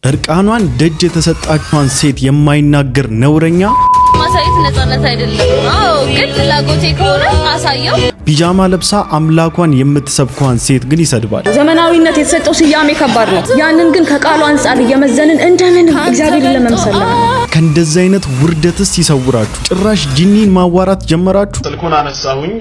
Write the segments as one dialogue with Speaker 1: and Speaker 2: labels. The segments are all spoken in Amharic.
Speaker 1: እርቃኗን ደጅ የተሰጣቿን ሴት የማይናገር ነውረኛ
Speaker 2: ማሳየት ነፃነት አይደለም። ግን ፍላጎቴ ከሆነ አሳየው።
Speaker 1: ፒጃማ ለብሳ አምላኳን የምትሰብከዋን ሴት ግን ይሰድባል።
Speaker 3: ዘመናዊነት የተሰጠው ስያሜ ከባድ ነው። ያንን ግን ከቃሉ አንፃር እየመዘንን እንደምን እግዚአብሔርን ለመምሰል ነው።
Speaker 1: ከእንደዚህ አይነት ውርደትስ ይሰውራችሁ። ጭራሽ ጂኒን ማዋራት ጀመራችሁ።
Speaker 4: ስልኩን አነሳሁኝ።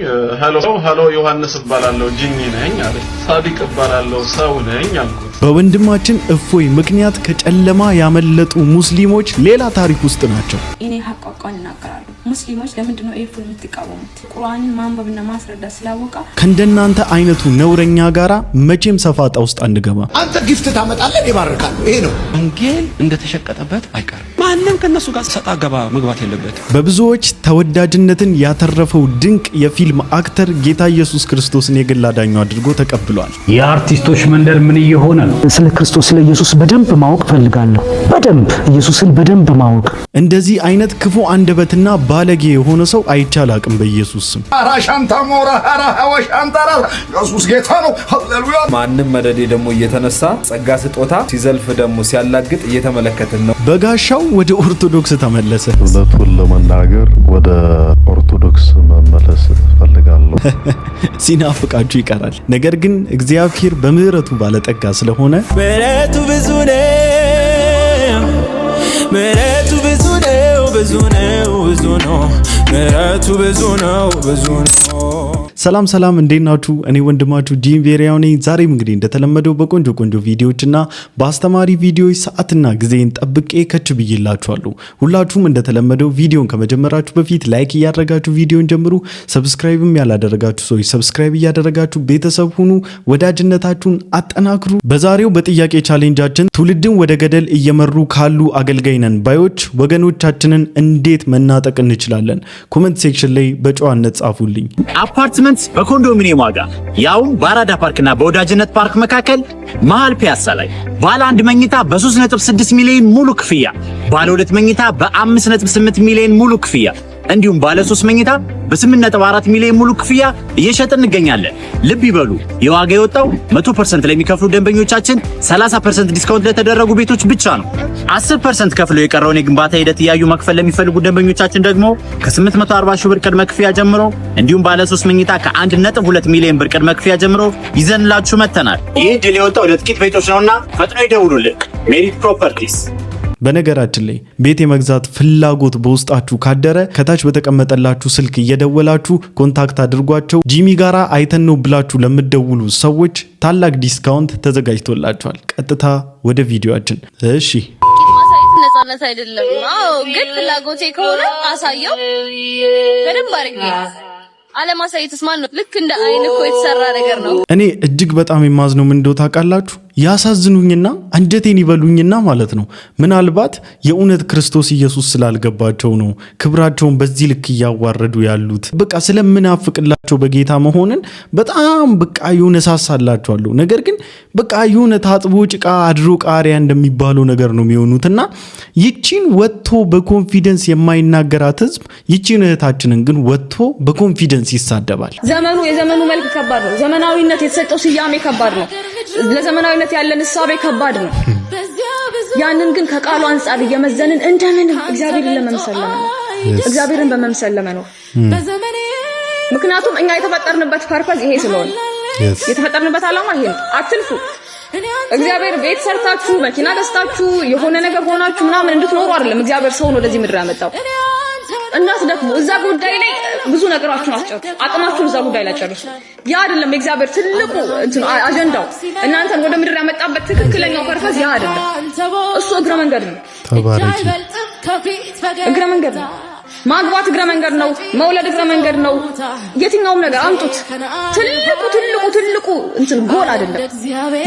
Speaker 4: ሄሎ ዮሐንስ እባላለሁ ጂኒ ነኝ አለ። ሳዲቅ እባላለሁ ሰው ነኝ አልኩት።
Speaker 1: በወንድማችን እፎይ ምክንያት ከጨለማ ያመለጡ ሙስሊሞች ሌላ ታሪክ ውስጥ ናቸው።
Speaker 5: እኔ ሐቋቋን እናገራለሁ። ሙስሊሞች ለምንድነው ኤፉን የምትቃወሙት? ቁርአንን ማንበብና ማስረዳት ስላወቃ
Speaker 1: ከእንደናንተ አይነቱ ነውረኛ ጋራ መቼም ሰፋጣ ውስጥ አንገባ።
Speaker 6: አንተ ጊፍት ታመጣለህ፣ ይባርካሉ። ይሄ ነው
Speaker 7: ወንጌል እንደተሸቀጠበት አይቀርም። ማንም ከነሱ ጋር ሰጣ ገባ መግባት የለበት።
Speaker 1: በብዙዎች ተወዳጅነትን ያተረፈው ድንቅ የፊልም አክተር ጌታ ኢየሱስ ክርስቶስን የግል አዳኙ አድርጎ ተቀብሏል።
Speaker 8: የአርቲስቶች መንደር ምን እየሆነ ነው? ስለ ክርስቶስ ስለ ኢየሱስ በደንብ ማወቅ ፈልጋለሁ። በደንብ ኢየሱስን በደንብ ማወቅ።
Speaker 1: እንደዚህ አይነት ክፉ አንደበትና ባለጌ የሆነ ሰው አይቻል አቅም በኢየሱስ ስም።
Speaker 6: አራሻንታ ሞራ አራሃወሻንታራ ኢየሱስ ጌታ ነው። ሃሌሉያ።
Speaker 9: ማንም መደዴ ደግሞ እየተነሳ ጸጋ ስጦታ ሲዘልፍ ደግሞ ሲያላግጥ እየተመለከትን ነው።
Speaker 1: በጋሻው ወደ ኦርቶዶክስ ተመለሰ።
Speaker 10: እውነቱን ለመናገር ወደ ኦርቶዶክስ መመለስ ፈልጋለሁ።
Speaker 1: ሲናፍቃችሁ ይቀራል። ነገር ግን እግዚአብሔር በምህረቱ ባለጠጋ ስለሆነ
Speaker 11: ምህረቱ ብዙ ነው፣ ምህረቱ ብዙ ነው፣ ብዙ ነው፣ ብዙ ነው፣ ምህረቱ ብዙ ነው፣ ብዙ ነው።
Speaker 1: ሰላም ሰላም፣ እንዴት ናችሁ? እኔ ወንድማችሁ ጂም ቬሪያው ነኝ። ዛሬም እንግዲህ እንደተለመደው በቆንጆ ቪዲዮዎችና በአስተማሪ ቪዲዮዎች ሰዓትና ጊዜን ጠብቄ ከች ብዬላችኋለሁ። ሁላችሁም እንደተለመደው ቪዲዮን ከመጀመራችሁ በፊት ላይክ እያደረጋችሁ ቪዲዮን ጀምሩ። ሰብስክራይብም ያላደረጋችሁ ሰዎች ሰብስክራይብ እያደረጋችሁ ቤተሰብ ሁኑ። ወዳጅነታችሁን አጠናክሩ። በዛሬው በጥያቄ ቻሌንጃችን ትውልድን ወደ ገደል እየመሩ ካሉ አገልጋይ ነን ባዮች ወገኖቻችንን እንዴት መናጠቅ እንችላለን? ኮሜንት ሴክሽን ላይ በጨዋነት ጻፉልኝ።
Speaker 12: አፓርትመንት በኮንዶሚኒየም ዋጋ ያውም በአራዳ ፓርክና በወዳጅነት ፓርክ መካከል መሃል ፒያሳ ላይ ባለ 1 መኝታ በ3.6 ሚሊዮን ሙሉ ክፍያ፣ ባለ 2 መኝታ በ5.8 ሚሊዮን ሙሉ ክፍያ እንዲሁም ባለ 3 መኝታ በ8.4 ሚሊዮን ሙሉ ክፍያ እየሸጥን እንገኛለን። ልብ ይበሉ፣ የዋጋ የወጣው 100% ለሚከፍሉ ደንበኞቻችን 30% ዲስካውንት ለተደረጉ ቤቶች ብቻ ነው። 10% ከፍለው የቀረውን የግንባታ ሂደት እያዩ መክፈል ለሚፈልጉ ደንበኞቻችን ደግሞ ከ840 ሺህ ብር ቅድመ ክፍያ ጀምሮ እንዲሁም ባለ 3 መኝታ ከ1.2 ሚሊዮን ብር ቅድመ ክፍያ ጀምሮ ይዘንላችሁ መተናል። ይህ ድል የወጣው ለጥቂት ቤቶች ነውና ፈጥነው ይደውሉልን። ሜሪት ፕሮፐርቲስ።
Speaker 1: በነገራችን ላይ ቤት የመግዛት ፍላጎት በውስጣችሁ ካደረ ከታች በተቀመጠላችሁ ስልክ እየደወላችሁ ኮንታክት አድርጓቸው። ጂሚ ጋራ አይተን ነው ብላችሁ ለምትደውሉ ሰዎች ታላቅ ዲስካውንት ተዘጋጅቶላችኋል። ቀጥታ ወደ ቪዲዮአችን። እሺ፣
Speaker 2: ማሳየት ነፃነት አይደለም። ግን ፍላጎቴ ከሆነ አሳየው። በደንብ አድርጌ አለማሳየትስ ማን ነው? ልክ እንደ አይን እኮ የተሰራ ነገር ነው።
Speaker 1: እኔ እጅግ በጣም የማዝነው ምን እንደው ታውቃላችሁ? ያሳዝኑኝና አንጀቴን ይበሉኝና ማለት ነው። ምናልባት የእውነት ክርስቶስ ኢየሱስ ስላልገባቸው ነው ክብራቸውን በዚህ ልክ እያዋረዱ ያሉት። በቃ ስለምናፍቅላቸው በጌታ መሆንን በጣም በቃ የሆነ ሳሳላቸዋለሁ። ነገር ግን በቃ የሆነ ታጥቦ ጭቃ አድሮ ቃሪያ እንደሚባለው ነገር ነው የሚሆኑትና ይቺን ወጥቶ በኮንፊደንስ የማይናገራት ህዝብ ይቺን እህታችንን ግን ወጥቶ በኮንፊደንስ ይሳደባል።
Speaker 3: የዘመኑ መልክ ከባድ ነው። ዘመናዊነት የተሰጠው ስያሜ ከባድ ነው። ለዘመናዊነት ያለን እሳቤ ከባድ ነው። ያንን ግን ከቃሉ አንፃር እየመዘንን እንደምን እግዚአብሔርን ለመምሰል ነው። እግዚአብሔርን በመምሰል ለመኖር ምክንያቱም እኛ የተፈጠርንበት ፐርፐዝ ይሄ ስለሆነ የተፈጠርንበት ዓላማ ይሄ ነው። አትልፉ። እግዚአብሔር ቤት ሰርታችሁ መኪና ገዝታችሁ የሆነ ነገር ሆናችሁ ምናምን እንድትኖሩ አይደለም እግዚአብሔር ሰውን ወደዚህ ምድር ያመጣው። እንዳትደክሙ እዛ ጉዳይ ላይ ብዙ ነገራችሁን አስጨርሱ። አቅማችሁን እዛ ጉዳይ ላይ ጨርሱ። ያ አይደለም እግዚአብሔር ትልቁ አጀንዳው። እናንተን ወደ ምድር ያመጣበት ትክክለኛው ፐርፐዝ ያ አይደለም። እሱ እግረ መንገድ ነው።
Speaker 1: ተባረኪ።
Speaker 3: እግረ መንገድ ነው። ማግባት እግረ መንገድ ነው። መውለድ እግረ መንገድ ነው። የትኛውም ነገር አምጡት ትልቁ ጎል አይደለም።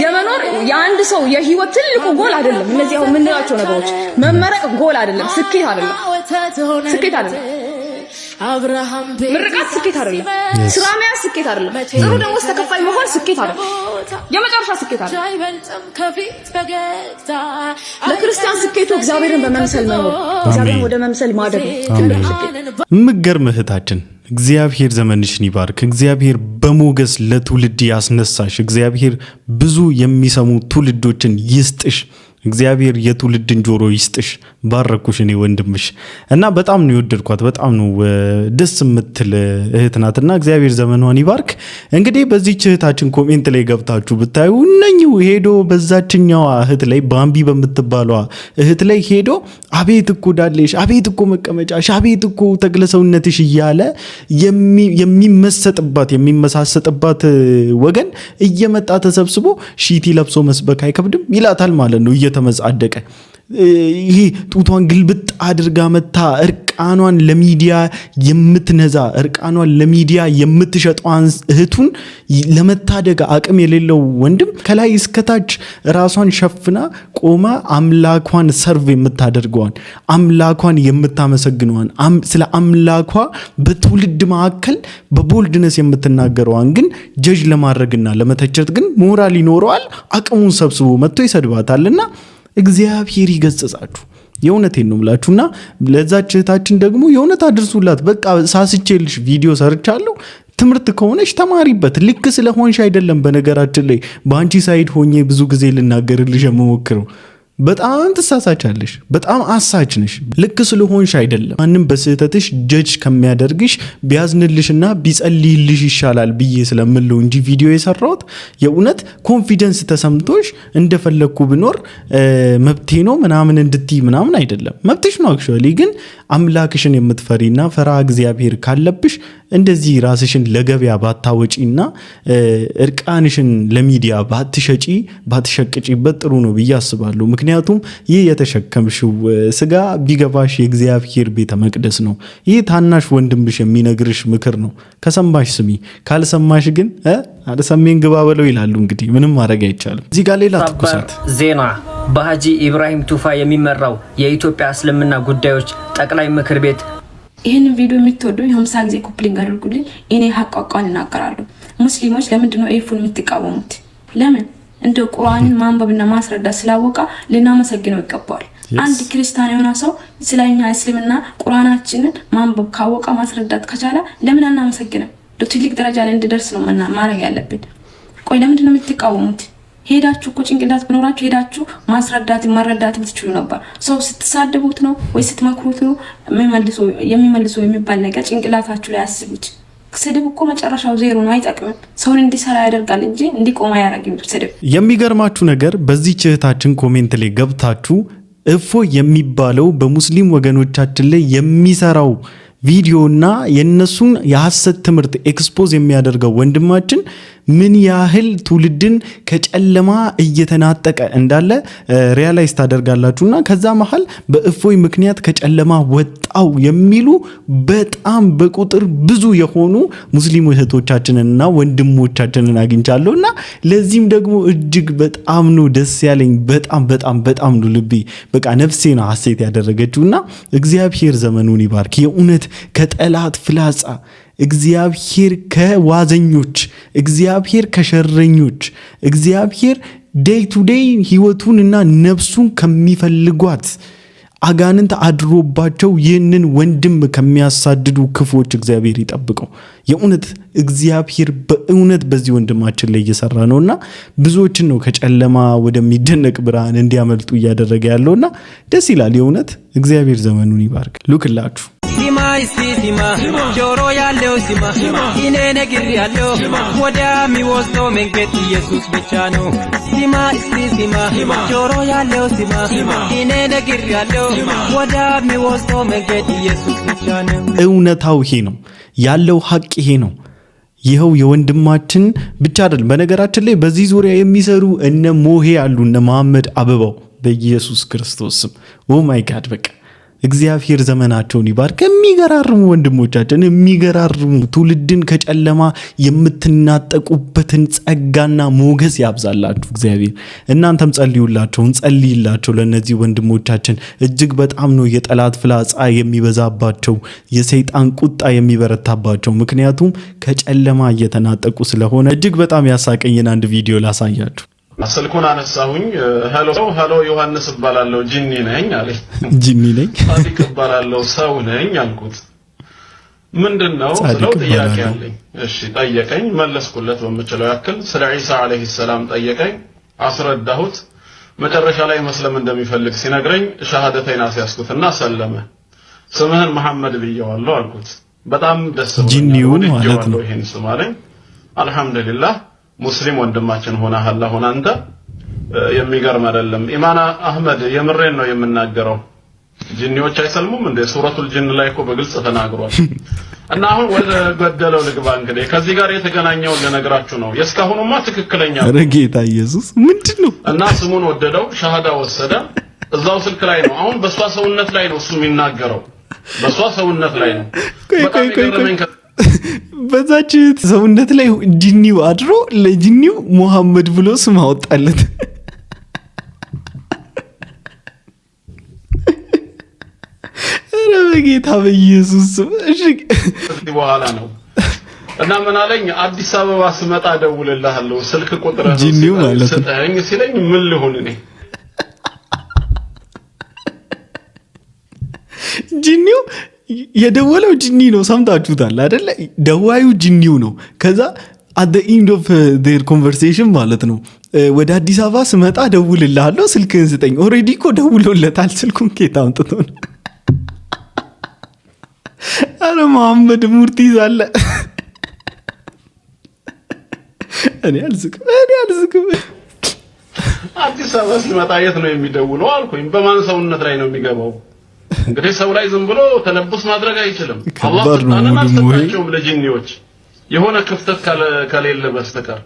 Speaker 3: የመኖር የአንድ ሰው የህይወት ትልቁ ጎል አይደለም። እነዚህ አሁን የምንላቸው ነገሮች መመረቅ ጎል አይደለም። ስኬት አይደለም። ምርቃት ስኬት አይደለም። ስራ መያዝ ስኬት አይደለም። ጥሩ ደሞዝ ተከፋይ መሆን ስኬት አይደለም። የመጨረሻ ስኬት አይደለም። ለክርስቲያን ስኬቱ እግዚአብሔርን በመምሰል መኖር፣ እግዚአብሔርን ወደ መምሰል ማደግ ነው።
Speaker 1: ምገርም እህታችን እግዚአብሔር ዘመንሽን ይባርክ። እግዚአብሔር በሞገስ ለትውልድ ያስነሳሽ። እግዚአብሔር ብዙ የሚሰሙ ትውልዶችን ይስጥሽ። እግዚአብሔር የትውልድን ጆሮ ይስጥሽ። ባረኩሽ እኔ ወንድምሽ እና በጣም ነው የወደድኳት። በጣም ነው ደስ የምትል እህት ናትና እግዚአብሔር ዘመኗን ይባርክ። እንግዲህ በዚህ እህታችን ኮሜንት ላይ ገብታችሁ ብታዩ እነኚሁ ሄዶ በዛችኛዋ እህት ላይ ባምቢ በምትባለዋ እህት ላይ ሄዶ አቤት እኮ ዳሌሽ፣ አቤት እኮ መቀመጫሽ፣ አቤት እኮ ተክለሰውነትሽ እያለ የሚመሳሰጥባት ወገን እየመጣ ተሰብስቦ ሺቲ ለብሶ መስበክ አይከብድም ይላታል ማለት ነው እየተመጻደቀ። ይሄ ጡቷን ግልብጥ አድርጋ መታ እርቃኗን ለሚዲያ የምትነዛ እርቃኗን ለሚዲያ የምትሸጠዋን እህቱን ለመታደግ አቅም የሌለው ወንድም ከላይ እስከታች ራሷን ሸፍና ቆማ አምላኳን ሰርቭ የምታደርገዋን አምላኳን የምታመሰግነዋን ስለ አምላኳ በትውልድ መካከል በቦልድነስ የምትናገረዋን ግን ጀጅ ለማድረግና ለመተቸት ግን ሞራል ይኖረዋል። አቅሙን ሰብስቦ መጥቶ ይሰድባታልና እግዚአብሔር ይገስጻችሁ። የእውነቴን ነው ምላችሁና ለዛች እህታችን ደግሞ የእውነት አድርሱላት። በቃ ሳስቼልሽ ቪዲዮ ሰርቻለሁ። ትምህርት ከሆነሽ ተማሪበት። ልክ ስለሆንሽ አይደለም። በነገራችን ላይ በአንቺ ሳይድ ሆኜ ብዙ ጊዜ ልናገርልሽ የምሞክረው በጣም ተሳሳቻለሽ። በጣም አሳች ነሽ። ልክ ስለሆንሽ አይደለም። ማንም በስህተትሽ ጀጅ ከሚያደርግሽ ቢያዝንልሽና ቢጸልይልሽ ይሻላል ብዬ ስለምለው እንጂ ቪዲዮ የሰራሁት የእውነት ኮንፊደንስ ተሰምቶሽ እንደፈለኩ ብኖር መብቴ ነው ምናምን እንድትይ ምናምን አይደለም። መብትሽ ነው። አክቹአሊ ግን አምላክሽን የምትፈሪና ፈራ እግዚአብሔር ካለብሽ እንደዚህ ራስሽን ለገበያ ባታወጪና እርቃንሽን ለሚዲያ ባትሸጪ ባትሸቅጪበት ጥሩ ነው ብዬ አስባለሁ። ምክንያቱም ይህ የተሸከምሽው ስጋ ቢገባሽ የእግዚአብሔር ቤተ መቅደስ ነው። ይህ ታናሽ ወንድምሽ የሚነግርሽ ምክር ነው። ከሰማሽ ስሚ፣ ካልሰማሽ ግን አልሰሜን ግባ በለው ይላሉ። እንግዲህ ምንም ማድረግ አይቻልም። እዚህ ጋር ሌላ ትኩሳት ዜና
Speaker 13: በሀጂ ኢብራሂም ቱፋ የሚመራው የኢትዮጵያ እስልምና ጉዳዮች ጠቅላይ ምክር ቤት
Speaker 5: ይህንን ቪዲዮ የምትወዱ 50 ጊዜ ኮፕሊንግ አድርጉልኝ። እኔ ሐቋቋን እናገራለሁ። ሙስሊሞች ለምንድነው ኤፉን የምትቃወሙት? ለምን? እንደ ቁርአንን ማንበብና ማስረዳት ስላወቃ ልናመሰግነው ይገባል። አንድ ክርስቲያን የሆነ ሰው ስለኛ እስልምና ቁርአናችንን ማንበብ ካወቃ ማስረዳት ከቻለ ለምን አናመሰግነው? ትልቅ ደረጃ ላይ እንድደርስ ነው ማድረግ ያለብን። ቆይ ለምንድነው የምትቃወሙት? ሄዳችሁ እኮ ጭንቅላት ቢኖራችሁ ሄዳችሁ ማስረዳት መረዳት ትችሉ ነበር። ሰው ስትሳደቡት ነው ወይ ስትመክሩት ነው የሚመልሰው የሚባል ነገር ጭንቅላታችሁ ላይ አስቡት። ስድብ እኮ መጨረሻው ዜሮ ነው፣ አይጠቅምም። ሰውን እንዲሰራ ያደርጋል እንጂ እንዲቆም አያደርግም ስድብ።
Speaker 1: የሚገርማችሁ ነገር በዚህ እህታችን ኮሜንት ላይ ገብታችሁ እፎ የሚባለው በሙስሊም ወገኖቻችን ላይ የሚሰራው ቪዲዮና የነሱን የሐሰት ትምህርት ኤክስፖዝ የሚያደርገው ወንድማችን ምን ያህል ትውልድን ከጨለማ እየተናጠቀ እንዳለ ሪያላይዝ ታደርጋላችሁና ከዛ መሃል በእፎይ ምክንያት ከጨለማ ወጣው የሚሉ በጣም በቁጥር ብዙ የሆኑ ሙስሊም እህቶቻችንና ወንድሞቻችንን አግኝቻለሁና ለዚህም ደግሞ እጅግ በጣም ነው ደስ ያለኝ። በጣም ነው ልቤ በቃ ነፍሴ ነው ሐሴት ያደረገችውና እግዚአብሔር ዘመኑን ይባርክ። የእውነት ከጠላት ፍላጻ እግዚአብሔር ከዋዘኞች እግዚአብሔር ከሸረኞች እግዚአብሔር ዴይ ቱ ዴይ ህይወቱንና ነፍሱን ከሚፈልጓት አጋንንት አድሮባቸው ይህንን ወንድም ከሚያሳድዱ ክፎች እግዚአብሔር ይጠብቀው። የእውነት እግዚአብሔር በእውነት በዚህ ወንድማችን ላይ እየሰራ ነውና ብዙዎችን ነው ከጨለማ ወደሚደነቅ ብርሃን እንዲያመልጡ እያደረገ ያለውና ደስ ይላል። የእውነት እግዚአብሔር ዘመኑን ይባርክ። ሉክላችሁ
Speaker 11: ሲማ ሲማ ጆሮ ያለው ሲማ እኔ ነግር ያለው ወደሚወስደው መንገድ ኢየሱስ ብቻ ነው። ሲማ ሲማ ጆሮ ያለው ሲማ እኔ ነግር ያለው ወደሚወስደው መንገድ ኢየሱስ ብቻ ነው።
Speaker 1: እውነታው ይሄ ነው ያለው፣ ሐቅ ይሄ ነው። ይኸው የወንድማችን ብቻ አይደለም። በነገራችን ላይ በዚህ ዙሪያ የሚሰሩ እነ ሞሄ አሉ፣ እነ መሐመድ አበባው በኢየሱስ ክርስቶስ ስም ኦ ማይ ጋድ በቃ እግዚአብሔር ዘመናቸውን ይባርክ። የሚገራርሙ ወንድሞቻችን የሚገራርሙ ትውልድን ከጨለማ የምትናጠቁበትን ጸጋና ሞገስ ያብዛላችሁ እግዚአብሔር። እናንተም ጸልዩላቸው፣ እንጸልይላቸው ለነዚህ ወንድሞቻችን። እጅግ በጣም ነው የጠላት ፍላጻ የሚበዛባቸው፣ የሰይጣን ቁጣ የሚበረታባቸው። ምክንያቱም ከጨለማ እየተናጠቁ ስለሆነ እጅግ በጣም ያሳቀኝን አንድ ቪዲዮ ላሳያችሁ።
Speaker 4: ስልኩን አነሳሁኝ። ሄሎ ዮሐንስ እባላለሁ ጂኒ ነኝ አለኝ።
Speaker 1: ጂኒ ነኝ
Speaker 4: ሳዲቅ እባላለሁ ሰው ነኝ አልኩት። ምንድነው ስለው ጥያቄ አለኝ። እሺ ጠየቀኝ፣ መለስኩለት በምችለው ያክል። ስለ ዒሳ አለይሂ ሰላም ጠየቀኝ፣ አስረዳሁት። መጨረሻ ላይ መስለም እንደሚፈልግ ሲነግረኝ ሸሃደተይን አስያዝኩትና ሰለመ። ስምህን መሐመድ ብየዋለሁ አልኩት። በጣም ደስ ብሎኛል።
Speaker 1: ጂኒውን ማለት ነው።
Speaker 4: ይሄን ስም አለኝ። አልহামዱሊላህ ሙስሊም ወንድማችን ሆነሃል። አሁን አንተ የሚገርም አይደለም። ኢማን አህመድ የምሬን ነው የምናገረው። ጂኒዎች አይሰልሙም እንደ ሱረቱል ጂን ላይ እኮ በግልጽ ተናግሯል። እና አሁን ወደ ገደለው ልግባ። እንግዲህ ከዚህ ጋር የተገናኘው ለነገራችሁ ነው። የስካሁንማ ትክክለኛ
Speaker 1: ኧረ ጌታ ኢየሱስ ምንድነው?
Speaker 4: እና ስሙን ወደደው፣ ሻሃዳ ወሰደ። እዛው ስልክ ላይ ነው። አሁን በሷ ሰውነት ላይ ነው እሱ የሚናገረው። በሷ ሰውነት ላይ ነው።
Speaker 1: ቆይ በዛች ሰውነት ላይ ጂኒው አድሮ ለጂኒው ሙሐመድ ብሎ ስም አወጣለት። ኧረ በጌታ በኢየሱስ እሺ
Speaker 4: በኋላ ነው እና ምን አለኝ፣ አዲስ አበባ ስመጣ ደውልልሃለሁ ስልክ ቁጥር
Speaker 1: ጂኒው ማለት
Speaker 4: ሰጠኝ ሲለኝ ምን ልሁን እኔ
Speaker 1: ጂኒው የደወለው ጂኒ ነው። ሰምታችሁታል አይደለ? ደዋዩ ጂኒው ነው። ከዛ at the end of their conversation ማለት ነው ወደ አዲስ አበባ ስመጣ ደውልልሃለሁ ስልክህን ስጠኝ። ኦሬዲ እኮ ደውሎለታል። ስልኩን ኬታ አምጥቶ ነው። አረ መሐመድ ሙርቲ ይዛለ። እኔ አልዝግም።
Speaker 4: አዲስ አበባ ሲመጣ የት ነው የሚደውለው አልኩኝ። በማን ሰውነት ላይ ነው የሚገባው? እንግዲህ ሰው ላይ ዝም ብሎ ተለብስ ማድረግ አይችልም። አላህ ስልጣንን አልሰጣቸውም ለጂኒዎች የሆነ ክፍተት ከሌለ በስተቀር።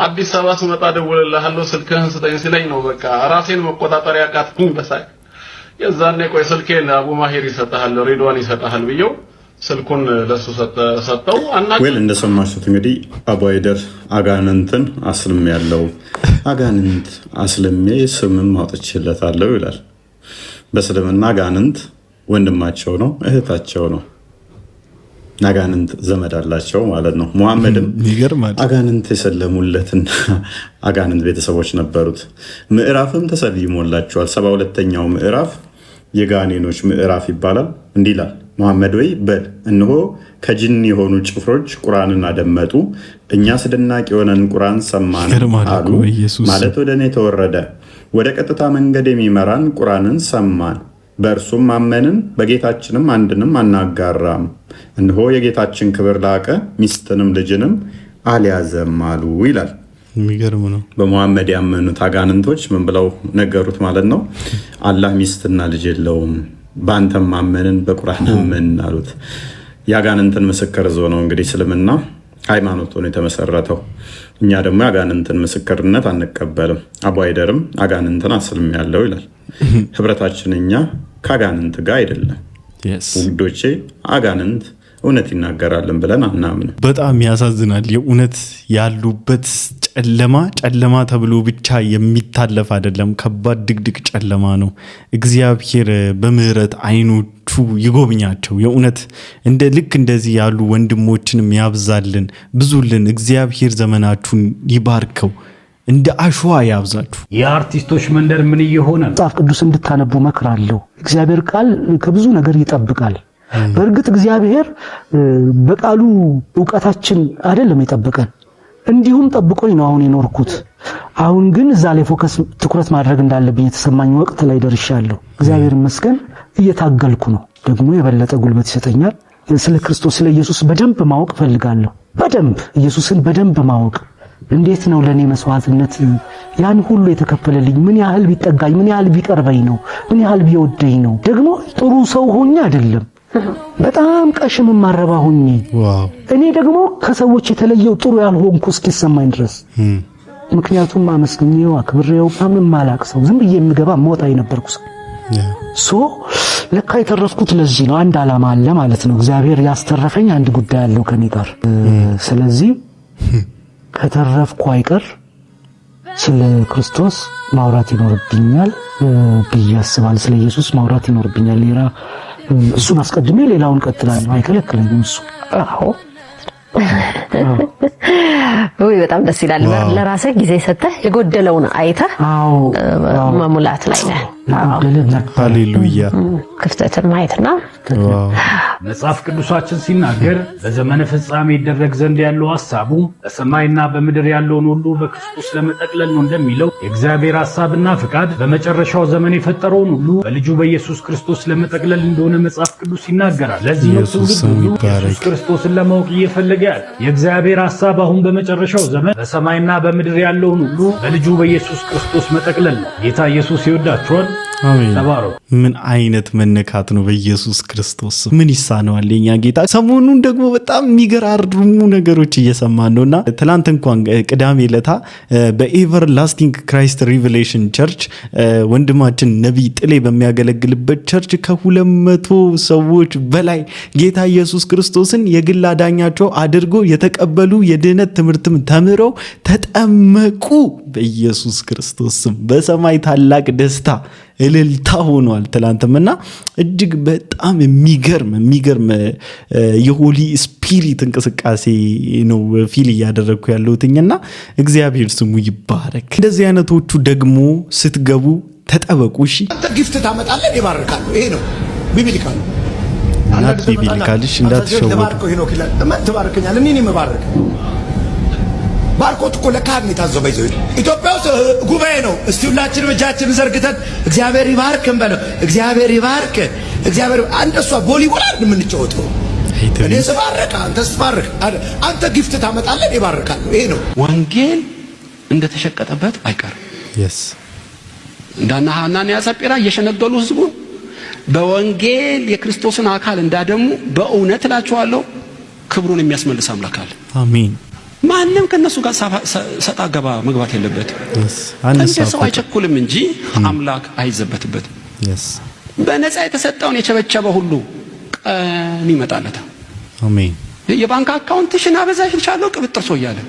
Speaker 4: አዲስ አበባ ስመጣ ደውልልሃለሁ ስልክህን ስጠኝ ሲለኝ ነው በቃ ራሴን መቆጣጠር ያቃተኝ በሳቅ። የዛኔ ቆይ ስልኬን አቡ ማሂር ይሰጣል ሬድዋን ይሰጣል ብየው ስልኩን ለሱ ሰጠው።
Speaker 14: ወል እንደሰማችሁት እንግዲህ አቡ አይደር አጋንንትን አስልም ያለው አጋንንት አስልሜ ስምም አውጥቼለታለሁ ይላል። በእስልምና አጋንንት ወንድማቸው ነው፣ እህታቸው ነው። አጋንንት ዘመድ አላቸው ማለት ነው። ሙሐመድም አጋንንት የሰለሙለትና አጋንንት ቤተሰቦች ነበሩት። ምዕራፍም ተሰይሞላቸዋል። 72ኛው ምዕራፍ የጋኔኖች ምዕራፍ ይባላል። እንዲህ ይላል፣ ሙሐመድ ወይ በል እነሆ ከጂን የሆኑ ጭፍሮች ቁርአንን አደመጡ፣ እኛ አስደናቂ የሆነን ቁርአን ሰማን አሉ። ማለት ወደ እኔ ተወረደ፣ ወደ ቀጥታ መንገድ የሚመራን ቁርአንን ሰማን፣ በእርሱም አመንን፣ በጌታችንም አንድንም አናጋራም። እነሆ የጌታችን ክብር ላቀ፣ ሚስትንም ልጅንም አልያዘም አሉ ይላል።
Speaker 1: የሚገርም ነው።
Speaker 14: በሙሐመድ ያመኑት አጋንንቶች ምን ብለው ነገሩት ማለት ነው? አላህ ሚስትና ልጅ የለውም፣ በአንተም አመንን፣ በቁርአን አመንን አሉት። የአጋንንትን ምስክር ዞ ነው እንግዲህ እስልምና ሃይማኖት ሆኖ የተመሰረተው። እኛ ደግሞ የአጋንንትን ምስክርነት አንቀበልም። አቡ አይደርም አጋንንትን አስልም ያለው ይላል። ህብረታችን እኛ ከአጋንንት ጋር አይደለም ውዶቼ። አጋንንት እውነት ይናገራልን ብለን አናምንም።
Speaker 1: በጣም ያሳዝናል። የእውነት ያሉበት ጨለማ ተብሎ ብቻ የሚታለፍ አይደለም። ከባድ ድቅድቅ ጨለማ ነው። እግዚአብሔር በምህረት አይኖቹ ይጎብኛቸው። የእውነት ልክ እንደዚህ ያሉ ወንድሞችንም ያብዛልን፣ ብዙልን። እግዚአብሔር ዘመናችሁን ይባርከው፣ እንደ አሸዋ ያብዛችሁ።
Speaker 8: የአርቲስቶች መንደር ምን እየሆነ ነው? መጽሐፍ ቅዱስ እንድታነቡ መክራለሁ። እግዚአብሔር ቃል ከብዙ ነገር ይጠብቃል። በእርግጥ እግዚአብሔር በቃሉ ዕውቀታችን አይደለም የጠበቀን፣ እንዲሁም ጠብቆኝ ነው አሁን የኖርኩት። አሁን ግን እዛ ላይ ትኩረት ማድረግ እንዳለብኝ የተሰማኝ ወቅት ላይ ደርሻለሁ። እግዚአብሔር ይመስገን እየታገልኩ ነው። ደግሞ የበለጠ ጉልበት ይሰጠኛል። ስለ ክርስቶስ ስለ ኢየሱስ በደንብ ማወቅ ፈልጋለሁ። በደንብ ኢየሱስን በደንብ ማወቅ እንዴት ነው ለኔ መስዋዕትነት ያን ሁሉ የተከፈለልኝ? ምን ያህል ቢጠጋኝ፣ ምን ያህል ቢቀርበኝ ነው? ምን ያህል ቢወደኝ ነው? ደግሞ ጥሩ ሰው ሆኜ አይደለም፣ በጣም ቀሽም ማረባ ሆኜ እኔ ደግሞ ከሰዎች የተለየው ጥሩ ያልሆንኩ እስኪሰማኝ ድረስ። ምክንያቱም አመስግኜው አክብሬው ምንም ማላቅ ሰው ዝም ብዬ የምገባ ሞታ የነበርኩ ሰው ለካ የተረፍኩት ለዚህ ነው። አንድ ዓላማ አለ ማለት ነው። እግዚአብሔር ያስተረፈኝ አንድ ጉዳይ አለው ከኔ ጋር። ስለዚህ ከተረፍኩ አይቀር ስለ ክርስቶስ ማውራት ይኖርብኛል ብዬ አስባለሁ። ስለ ኢየሱስ ማውራት ይኖርብኛል። ሌላ እሱን አስቀድሜ ሌላውን ቀጥላለሁ። አይከለክለኝም እሱ።
Speaker 15: አዎ ወይ በጣም ደስ ይላል። ለራስህ ጊዜ ሰጥተህ የጎደለውን አይተህ መሙላት ላይ ነህ።
Speaker 1: ሃሌሉያ።
Speaker 15: ክፍተትን ማየትና
Speaker 16: መጽሐፍ ቅዱሳችን ሲናገር በዘመነ ፍጻሜ ይደረግ ዘንድ ያለው ሐሳቡ በሰማይና በምድር ያለውን ሁሉ በክርስቶስ ለመጠቅለል ነው እንደሚለው የእግዚአብሔር ሐሳብና ፍቃድ በመጨረሻው ዘመን የፈጠረውን ሁሉ በልጁ በኢየሱስ ክርስቶስ ለመጠቅለል እንደሆነ መጽሐፍ ቅዱስ ይናገራል። ለዚህ ነው ትውልድ ሁሉ ኢየሱስ ክርስቶስን ለማወቅ እየፈለገ ያለ። የእግዚአብሔር ሐሳብ አሁን በመጨረሻው ዘመን በሰማይና በምድር ያለውን ሁሉ በልጁ በኢየሱስ ክርስቶስ መጠቅለል ነው። ጌታ ኢየሱስ ይወዳችኋል።
Speaker 1: አሜን። ምን አይነት መነካት ነው በኢየሱስ ክርስቶስ ምን ይሳነዋል የኛ ጌታ። ሰሞኑን ደግሞ በጣም የሚገራርሙ ነገሮች እየሰማን ነውና ትላንት እንኳን ቅዳሜ ለታ በኤቨር ላስቲንግ ክራይስት ሪቨሌሽን ቸርች ወንድማችን ነብይ ጥሌ በሚያገለግልበት ቸርች ከ200 ሰዎች በላይ ጌታ ኢየሱስ ክርስቶስን የግል አዳኛቸው አድርጎ የተቀበሉ የድህነት ትምህርትም ተምረው ተጠመቁ በኢየሱስ ክርስቶስ በሰማይ ታላቅ ደስታ እልልታ ሆኗል ትላንትምና እጅግ በጣም የሚገርም የሆሊ ስፒሪት እንቅስቃሴ ነው ፊል ያደረኩ ያለውትኝና እግዚአብሔር ስሙ ይባረክ። እንደዚህ አይነቶቹ ደግሞ ስትገቡ ተጠበቁ። እሺ
Speaker 6: አንተ ጊፍት ታመጣለህ ይባርካሉ። ይሄ ነው ቢብሊካል
Speaker 1: እናት ቢብሊካልሽ እንዳትሸወዱ
Speaker 6: ትባርከኛለህ እኔ መባረክ ባርኮት እኮ ለካህን የታዘው በይዘው ኢትዮጵያ ውስጥ ጉባኤ ነው። እስቲ ሁላችንም እጃችንን ዘርግተን እግዚአብሔር ይባርክ እንበለው። እግዚአብሔር ይባርክ። እግዚአብሔር አንደሷ ቮሊቦል አይደል የምንጫወተው። እኔ ስባርክ አንተ ስባርክ አንተ ጊፍት ታመጣለህ ይባርካሉ። ይሄ ነው
Speaker 7: ወንጌል እንደተሸቀጠበት አይቀርም። እንዳና ሐናንያ ሰጲራ እየሸነገሉ ህዝቡ በወንጌል የክርስቶስን አካል እንዳደሙ በእውነት እላችኋለሁ ክብሩን የሚያስመልስ አምላክ አለ።
Speaker 1: አሜን።
Speaker 7: ማንም ከነሱ ጋር ሰጣ ገባ መግባት የለበትም። እንደ ሰው አይቸኩልም እንጂ አምላክ አይዘበትበትም። በነፃ የተሰጠውን የቸበቸበ ሁሉ ቀን ይመጣለታል።
Speaker 1: አሜን።
Speaker 7: የባንክ አካውንትሽን አበዛሽልሻለሁ ቅብጥርሶ እያለ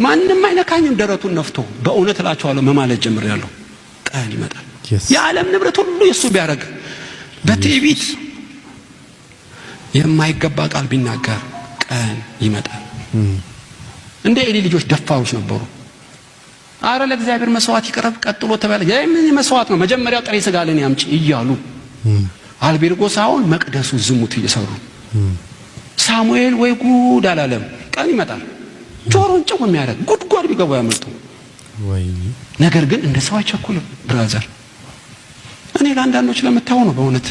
Speaker 7: ማንም አይነካኝም ደረቱን ነፍቶ በእውነት እላችኋለሁ መማለት ጀምሬያለሁ። ቀን ይመጣል። የዓለም ንብረት ሁሉ የሱ ቢያደርግ በትዕቢት የማይገባ ቃል ቢናገር ቀን ይመጣል። እንደ ኤሊ ልጆች ደፋሮች ነበሩ። አረ ለእግዚአብሔር መስዋዕት ይቀርብ ቀጥሎ ተባለ። የምን መስዋዕት ነው? መጀመሪያ ጥሬ ስጋ ለኔ አምጪ እያሉ አልቤርጎሳውን መቅደሱ ዝሙት እየሰሩ ሳሙኤል ወይ ጉድ አላለም። ቀን ይመጣል ጆሮን ጭው የሚያደርግ ጉድጓድ ቢገቡ ያመልጡ። ነገር ግን እንደ ሰው አይቸኩልም። ብራዘር እኔ ለአንዳንዶች ለምታው ነው በእውነት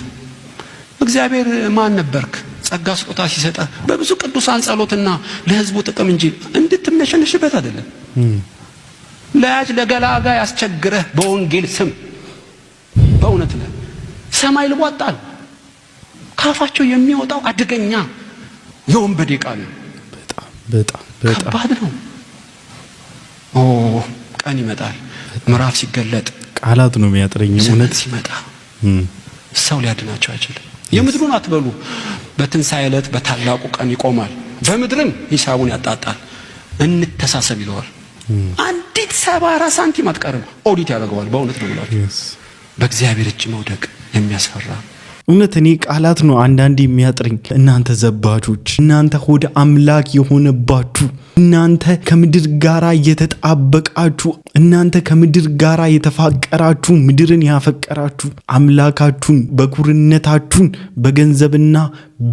Speaker 7: እግዚአብሔር ማን ነበርክ ጸጋ ስጦታ ሲሰጣ በብዙ ቅዱሳን ጸሎትና ለህዝቡ ጥቅም እንጂ እንድትነሸንሽበት አይደለም። ለያጅ ለገላጋ ያስቸግረህ በወንጌል ስም በእውነት ነው ሰማይ ልቧጣል። ካፋቸው የሚወጣው አደገኛ የወንበዴ ቃል ነው። በጣም ከባድ ነው። ቀን ይመጣል። ምዕራፍ ሲገለጥ
Speaker 1: ቃላት ነው የሚያጥረኝ እውነት
Speaker 7: ሲመጣ ሰው ሊያድናቸው አይችልም። የምድሩን አትበሉ በትንሣኤ ዕለት በታላቁ ቀን ይቆማል። በምድርም ሂሳቡን ያጣጣል። እንተሳሰብ ይለዋል። አንዲት 70 ሳንቲም አትቀርም ኦዲት ያደርገዋል። በእውነት ነው ብላችሁ በእግዚአብሔር እጅ መውደቅ የሚያስፈራ
Speaker 1: እውነት እኔ ቃላት ነው አንዳንዴ የሚያጥረኝ። እናንተ ዘባቾች፣ እናንተ ሆድ አምላክ የሆነባችሁ፣ እናንተ ከምድር ጋራ የተጣበቃችሁ፣ እናንተ ከምድር ጋራ የተፋቀራችሁ፣ ምድርን ያፈቀራችሁ፣ አምላካችሁን በኩርነታችሁን በገንዘብና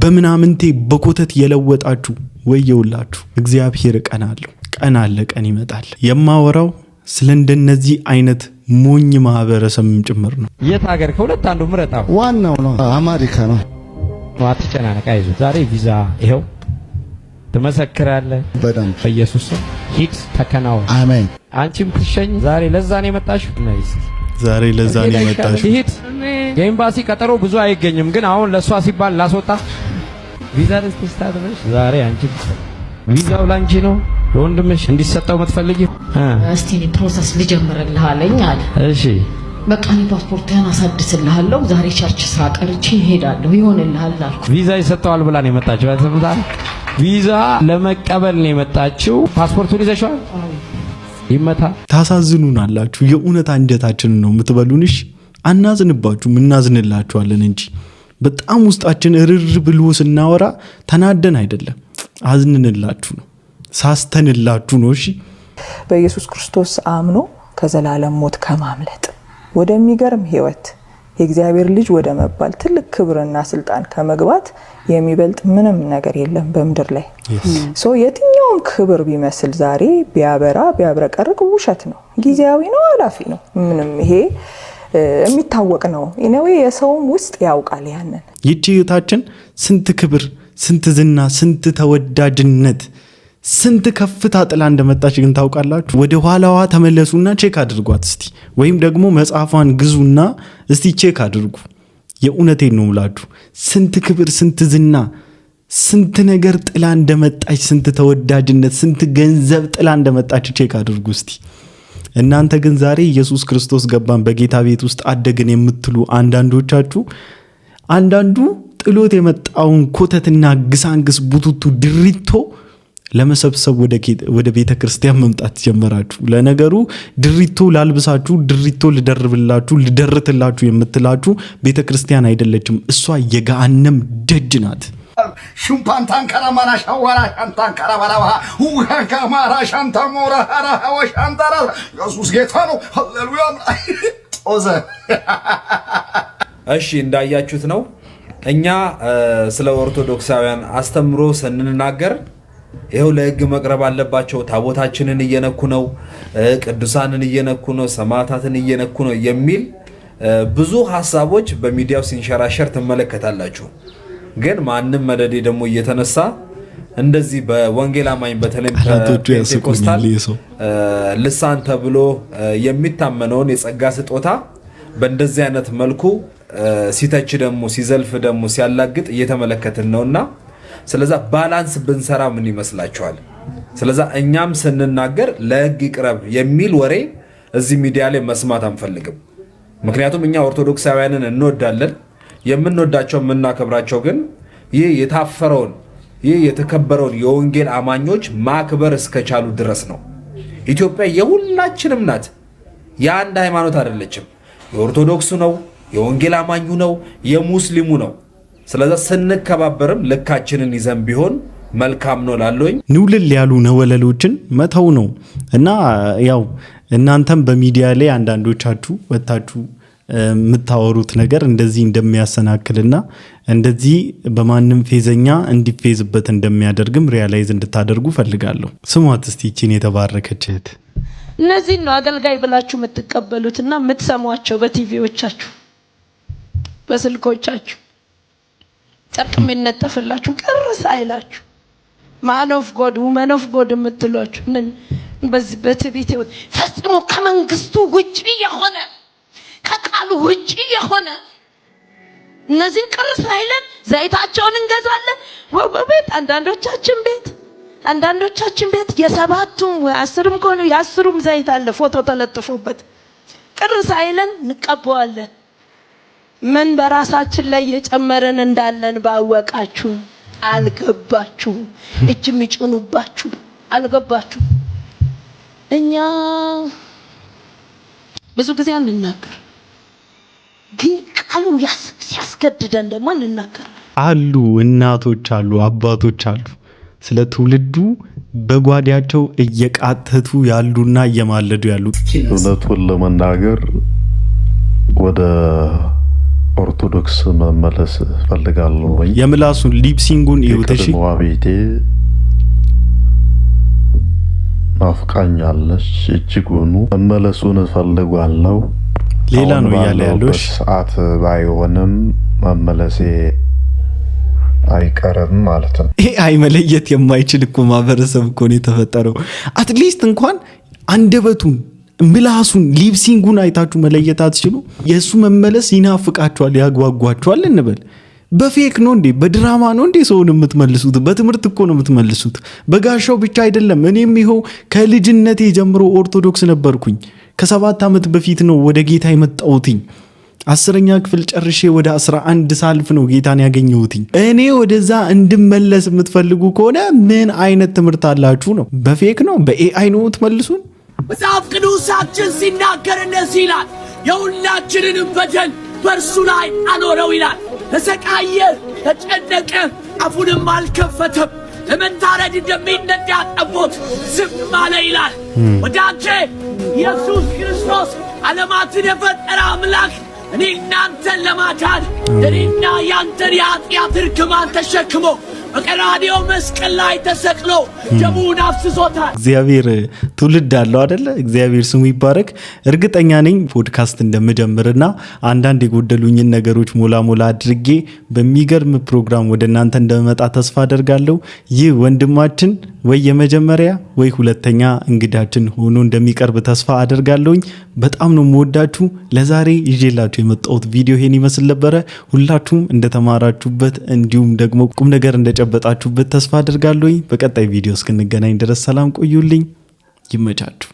Speaker 1: በምናምንቴ በኮተት የለወጣችሁ ወየውላችሁ። እግዚአብሔር ቀን አለው። ቀን አለ፣ ቀን ይመጣል። የማወራው ስለ እንደነዚህ አይነት ሞኝ ማህበረሰብም ጭምር ነው።
Speaker 17: የት ሀገር ከሁለት አንዱ ምረጣው?
Speaker 6: ዋናው ነው አሜሪካ ነው።
Speaker 17: አትጨናነቅ፣ አይዞህ። ዛሬ ቪዛ ይሄው ትመሰክራለህ።
Speaker 6: በደንብ
Speaker 17: በኢየሱስ ሂድ፣ ተከናወን።
Speaker 6: አሜን።
Speaker 17: አንቺም ትሸኝ። ዛሬ ለዛ ነው የመጣሽው?
Speaker 1: ዛሬ ለዛ ነው የመጣሽው?
Speaker 17: ሂድ። የኤምባሲ ቀጠሮ ብዙ አይገኝም፣ ግን አሁን ለሷ ሲባል ላስወጣ ቪዛ ልትስታደርሽ። ዛሬ አንቺ ቪዛው ላንቺ ነው ለወንድምሽ እንዲሰጠው የምትፈልጊው?
Speaker 18: እስቲ ፕሮሰስ ልጀምርልህ አለኝ አለ።
Speaker 17: እሺ
Speaker 18: በቃ እኔ ፓስፖርትህን አሳድስልሃለሁ፣ ዛሬ ቸርች ስራ ቀርቼ እሄዳለሁ፣ ይሆንልሃል አልኩ።
Speaker 17: ቪዛ ይሰጠዋል ብላ ነው የመጣችው። አይተምታል። ቪዛ ለመቀበል ነው የመጣችው። ፓስፖርቱን ይዘሽዋል? ይመታ።
Speaker 1: ታሳዝኑናላችሁ። የእውነት አንጀታችንን ነው የምትበሉንሽ። አናዝንባችሁም፣ እናዝንላችኋለን እንጂ በጣም ውስጣችን እርር ብሎ ስናወራ ተናደን አይደለም፣ አዝንንላችሁ ነው፣ ሳስተንላችሁ ነው። እሺ
Speaker 19: በኢየሱስ ክርስቶስ አምኖ ከዘላለም ሞት ከማምለጥ ወደሚገርም ህይወት የእግዚአብሔር ልጅ ወደ መባል ትልቅ ክብርና ስልጣን ከመግባት የሚበልጥ ምንም ነገር የለም በመድር ላይ ሶ የትኛውም ክብር ቢመስል ዛሬ ቢያበራ ቢያብረቀርቅ ውሸት ነው ጊዜያዊ ነው አላፊ ነው ምንም ይሄ የሚታወቅ ነው ኢነዌ የሰውም ውስጥ ያውቃል ያንን
Speaker 1: ይቺታችን ስንት ክብር ስንት ዝና ስንት ተወዳጅነት ስንት ከፍታ ጥላ እንደመጣች ግን ታውቃላችሁ ወደ ኋላዋ ተመለሱና ቼክ አድርጓት እስቲ ወይም ደግሞ መጽሐፏን ግዙና እስቲ ቼክ አድርጉ የኡነቴን ነው ምላችሁ ስንት ክብር ስንት ዝና ስንት ነገር ጥላ እንደመጣች ስንት ተወዳጅነት ስንት ገንዘብ ጥላ እንደመጣች ቼክ አድርጉ እስቲ እናንተ ግን ዛሬ ኢየሱስ ክርስቶስ ገባን በጌታ ቤት ውስጥ አደግን የምትሉ አንዳንዶቻችሁ አንዳንዱ ጥሎት የመጣውን ኮተትና ግሳንግስ ቡቱቱ ድሪቶ ለመሰብሰብ ወደ ቤተ ክርስቲያን መምጣት ጀመራችሁ ለነገሩ ድሪቶ ላልብሳችሁ ድሪቶ ልደርብላችሁ ልደርትላችሁ የምትላችሁ ቤተ ክርስቲያን አይደለችም እሷ የገሃነም ደጅ ናት
Speaker 6: ሹምፓንታን ከራማና ሻዋራ ሻንታን ከራማና ሁሃ ከማራ ሻንታ ሞራ ሀራ ወሻንታራ ኢየሱስ ጌታ ነው ሃሌሉያ ኦዘ
Speaker 9: እሺ እንዳያችሁት ነው እኛ ስለ ኦርቶዶክሳውያን አስተምሮ ስንናገር ይሄው ለህግ መቅረብ አለባቸው ታቦታችንን እየነኩ ነው ቅዱሳንን እየነኩ ነው ሰማዕታትን እየነኩ ነው የሚል ብዙ ሐሳቦች በሚዲያው ሲንሸራሸር ተመለከታላችሁ ግን ማንንም መደዴ ደግሞ እየተነሳ እንደዚህ በወንጌል አማኝ በተለይ ፔንቴኮስታል ልሳን ተብሎ የሚታመነውን የጸጋ ስጦታ በእንደዚህ አይነት መልኩ ሲተች ደግሞ ሲዘልፍ ደግሞ ሲያላግጥ እየተመለከትን ነውና ስለዛ ባላንስ ብንሰራ ምን ይመስላችኋል ስለዛ እኛም ስንናገር ለህግ ይቅረብ የሚል ወሬ እዚህ ሚዲያ ላይ መስማት አንፈልግም ምክንያቱም እኛ ኦርቶዶክሳውያንን እንወዳለን የምንወዳቸው ምናከብራቸው ግን ይህ የታፈረውን ይህ የተከበረውን የወንጌል አማኞች ማክበር እስከቻሉ ድረስ ነው ኢትዮጵያ የሁላችንም ናት የአንድ ሃይማኖት አይደለችም የኦርቶዶክሱ ነው የወንጌል አማኙ ነው የሙስሊሙ ነው ስለዚህ ስንከባበርም ለካችንን ይዘን ቢሆን መልካም ነው ላለኝ
Speaker 1: ንውልል ያሉ ነወለሎችን መተው ነው እና ያው እናንተም በሚዲያ ላይ አንዳንዶቻችሁ ወጣችሁ የምታወሩት ነገር እንደዚህ እንደሚያሰናክልና እንደዚህ በማንም ፌዘኛ እንዲፌዝበት እንደሚያደርግም ሪያላይዝ እንድታደርጉ ፈልጋለሁ ስሟት እስቲ እቺን የተባረከች እህት
Speaker 20: እነዚህ ነው አገልጋይ ብላችሁ የምትቀበሉትና የምትሰሟቸው በቲቪዎቻችሁ በስልኮቻችሁ ጨርቅ የሚነጠፍላችሁ ቅርስ አይላችሁ ማን ኦፍ ጎድ ውመን ኦፍ ጎድ የምትሏችሁ በዚህ በትቢት ፈጽሞ ከመንግስቱ ውጪ የሆነ ከቃሉ ውጪ የሆነ እነዚህ ቅርስ አይለን ዘይታቸውን እንገዛለን ወበቤት አንዳንዶቻችን ቤት የሰባቱም አስርም ኮኑ ያስሩም ዘይት አለ ፎቶ ተለጥፎበት ቅርስ አይለን እንቀበዋለን ምን በራሳችን ላይ የጨመረን እንዳለን ባወቃችሁ አልገባችሁ እጅ የሚጭኑባችሁ አልገባችሁ እኛ ብዙ ጊዜ አንናገር ግን ቃሉ ሲያስገድደን ደግሞ እንናገር
Speaker 1: አሉ እናቶች አሉ አባቶች አሉ ስለ ትውልዱ በጓዳቸው እየቃተቱ ያሉና እየማለዱ ያሉ
Speaker 10: እውነቱን ለመናገር ወደ ኦርቶዶክስ መመለስ ፈልጋለሁ
Speaker 1: የምላሱን ሊፕሲንጉን ይውተሽ
Speaker 10: ቤቴ ናፍቃኛለች እጅጉኑ መመለሱን ፈልጋለሁ
Speaker 1: ሌላ ነው ያለ ያለሽ
Speaker 10: ሰዓት ባይሆንም መመለሴ አይቀርም ማለት ነው
Speaker 1: ይሄ አይመለየት የማይችል እኮ ማህበረሰብ እኮ ነው የተፈጠረው አትሊስት እንኳን አንደበቱን ምላሱን ሊፕሲንጉን አይታችሁ መለየት አትችሉ የሱ መመለስ ይናፍቃችኋል ያጓጓችኋል እንበል በፌክ ነው እንዴ በድራማ ነው እንዴ ሰውን የምትመልሱት በትምርት እኮ ነው የምትመልሱት በጋሻው ብቻ አይደለም እኔም ይሄው ከልጅነቴ ጀምሮ ኦርቶዶክስ ነበርኩኝ ከ7 አመት በፊት ነው ወደ ጌታ የመጣሁትኝ 10ኛ ክፍል ጨርሼ ወደ 11 ሳልፍ ነው ጌታን ያገኘሁትኝ እኔ ወደዛ እንድመለስ የምትፈልጉ ከሆነ ምን አይነት ትምርት አላችሁ ነው በፌክ ነው በኤአይ ነው ትመልሱን
Speaker 21: መጽሐፍ ቅዱሳችን ሲናገር እንደዚህ ይላል የሁላችንንም በደል በእርሱ ላይ አኖረው ይላል ተሰቃየ ተጨነቀ አፉንም አልከፈተም ለመታረድ እንደሚነዳ ጠቦት ዝም አለ ይላል ወዳጄ ኢየሱስ ክርስቶስ ዓለማትን የፈጠረ አምላክ እኔ እናንተን ለማዳን እኔና ያንተን የኃጢአት እርግማን ተሸክሞ በቀራንዮ መስቀል ላይ ተሰቅሎ ደሙን አፍስሶታል።
Speaker 1: እግዚአብሔር ትውልድ አለው አይደለ? እግዚአብሔር ስሙ ይባረክ። እርግጠኛ ነኝ ፖድካስት እንደምጀምርና አንዳንድ የጎደሉኝን ነገሮች ሞላ አድርጌ በሚገርም ፕሮግራም ወደ እናንተ እንደመጣ ተስፋ አደርጋለሁ። ይህ ወንድማችን ወይ የመጀመሪያ ወይ ሁለተኛ እንግዳችን ሆኖ እንደሚቀርብ ተስፋ አደርጋለሁኝ። በጣም ነው የምወዳችሁ። ለዛሬ ይዤላችሁ የመጣሁት ቪዲዮ ይሄን ይመስል ነበረ። ሁላችሁም እንደተማራችሁበት እንዲሁም ደግሞ ቁም ነገር እንደጨበጣችሁበት ተስፋ አደርጋለሁኝ። በቀጣይ ቪዲዮ እስክንገናኝ ድረስ ሰላም ቆዩልኝ። ይመቻችሁ።